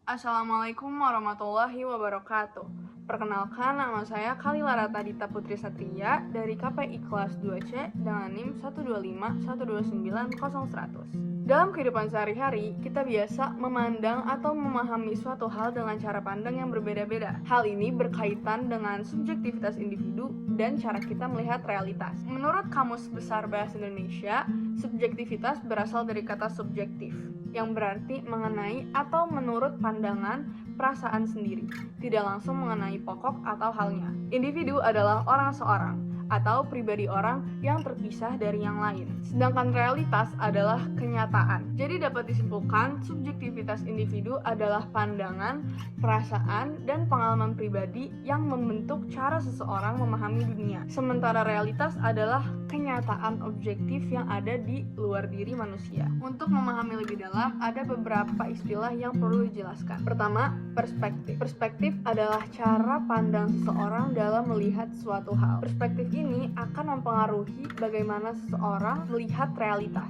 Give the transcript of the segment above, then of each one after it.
Assalamualaikum warahmatullahi wabarakatuh. Perkenalkan, nama saya Kalila Ratadita Putri Satria dari KPI kelas 2C dengan NIM 12512900100. Dalam kehidupan sehari-hari, kita biasa memandang atau memahami suatu hal dengan cara pandang yang berbeda-beda. Hal ini berkaitan dengan subjektivitas individu dan cara kita melihat realitas. Menurut Kamus Besar Bahasa Indonesia, subjektivitas berasal dari kata subjektif, yang berarti mengenai atau menurut pandangan perasaan sendiri, tidak langsung mengenai pokok atau halnya. Individu adalah orang seorang atau pribadi orang yang terpisah dari yang lain. Sedangkan realitas adalah kenyataan. Jadi dapat disimpulkan, subjektivitas individu adalah pandangan, perasaan, dan pengalaman pribadi yang membentuk cara seseorang memahami dunia. Sementara realitas adalah kenyataan objektif yang ada di luar diri manusia. Untuk memahami lebih dalam, ada beberapa istilah yang perlu dijelaskan. Pertama, perspektif. Perspektif adalah cara pandang seseorang dalam melihat suatu hal. Perspektif ini akan mempengaruhi bagaimana seseorang melihat realitas.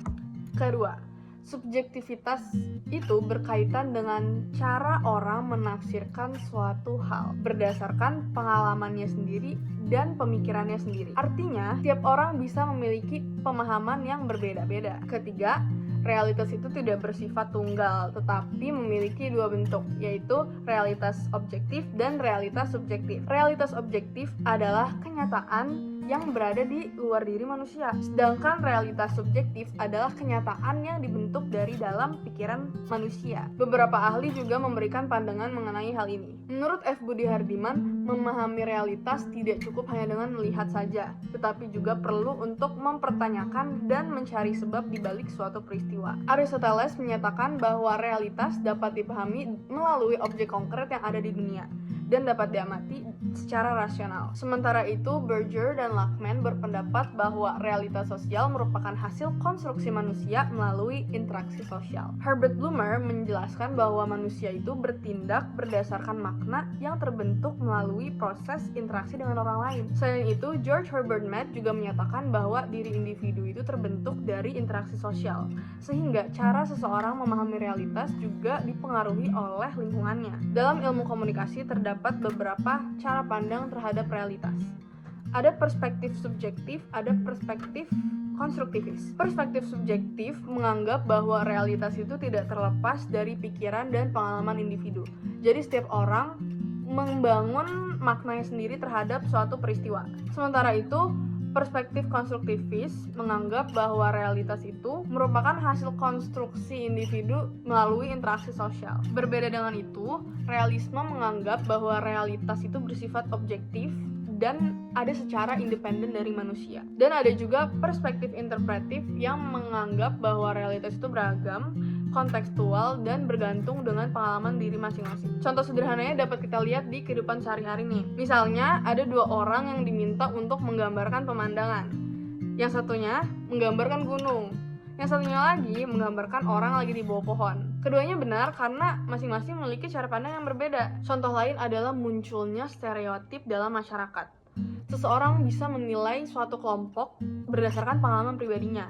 Kedua, subjektivitas itu berkaitan dengan cara orang menafsirkan suatu hal berdasarkan pengalamannya sendiri dan pemikirannya sendiri. Artinya, tiap orang bisa memiliki pemahaman yang berbeda-beda. Ketiga, realitas itu tidak bersifat tunggal, tetapi memiliki dua bentuk, yaitu realitas objektif dan realitas subjektif. Realitas objektif adalah kenyataan yang berada di luar diri manusia, sedangkan realitas subjektif adalah kenyataan yang dibentuk dari dalam pikiran manusia. Beberapa ahli juga memberikan pandangan mengenai hal ini. Menurut F. Budi Hardiman, memahami realitas tidak cukup hanya dengan melihat saja, tetapi juga perlu untuk mempertanyakan dan mencari sebab di balik suatu peristiwa. Aristoteles menyatakan bahwa realitas dapat dipahami melalui objek konkret yang ada di dunia dan dapat diamati secara rasional. Sementara itu, Berger dan Lachman berpendapat bahwa realitas sosial merupakan hasil konstruksi manusia melalui interaksi sosial. Herbert Blumer menjelaskan bahwa manusia itu bertindak berdasarkan makna yang terbentuk melalui proses interaksi dengan orang lain. Selain itu, George Herbert Mead juga menyatakan bahwa diri individu itu terbentuk dari interaksi sosial, sehingga cara seseorang memahami realitas juga dipengaruhi oleh lingkungannya. Dalam ilmu komunikasi terdapat beberapa cara pandang terhadap realitas. Ada perspektif subjektif, ada perspektif konstruktivis. Perspektif subjektif menganggap bahwa realitas itu tidak terlepas dari pikiran dan pengalaman individu. Jadi setiap orang membangun maknanya sendiri terhadap suatu peristiwa. Sementara itu, perspektif konstruktivis menganggap bahwa realitas itu merupakan hasil konstruksi individu melalui interaksi sosial. Berbeda dengan itu, realisme menganggap bahwa realitas itu bersifat objektif dan ada secara independen dari manusia. Dan ada juga perspektif interpretif yang menganggap bahwa realitas itu beragam, kontekstual, dan bergantung dengan pengalaman diri masing-masing. Contoh sederhananya dapat kita lihat di kehidupan sehari-hari nih. Misalnya, ada dua orang yang diminta untuk menggambarkan pemandangan. Yang satunya menggambarkan gunung, yang satunya lagi menggambarkan orang lagi di bawah pohon. Keduanya benar karena masing-masing memiliki cara pandang yang berbeda. Contoh lain adalah munculnya stereotip dalam masyarakat. Seseorang bisa menilai suatu kelompok berdasarkan pengalaman pribadinya,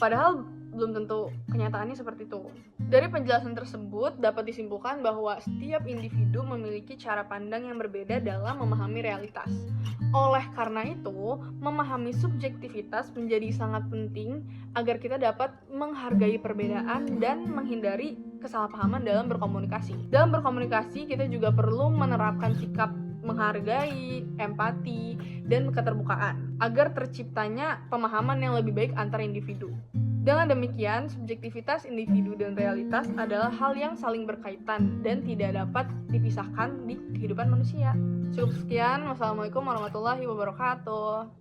padahal belum tentu kenyataannya seperti itu. Dari penjelasan tersebut dapat disimpulkan bahwa setiap individu memiliki cara pandang yang berbeda dalam memahami realitas. Oleh karena itu, memahami subjektivitas menjadi sangat penting agar kita dapat menghargai perbedaan dan menghindari kesalahpahaman dalam berkomunikasi. Dalam berkomunikasi, kita juga perlu menerapkan sikap menghargai, empati, dan keterbukaan agar terciptanya pemahaman yang lebih baik antar individu. Dengan demikian, subjektivitas individu dan realitas adalah hal yang saling berkaitan dan tidak dapat dipisahkan di kehidupan manusia. Cukup sekian, wassalamualaikum warahmatullahi wabarakatuh.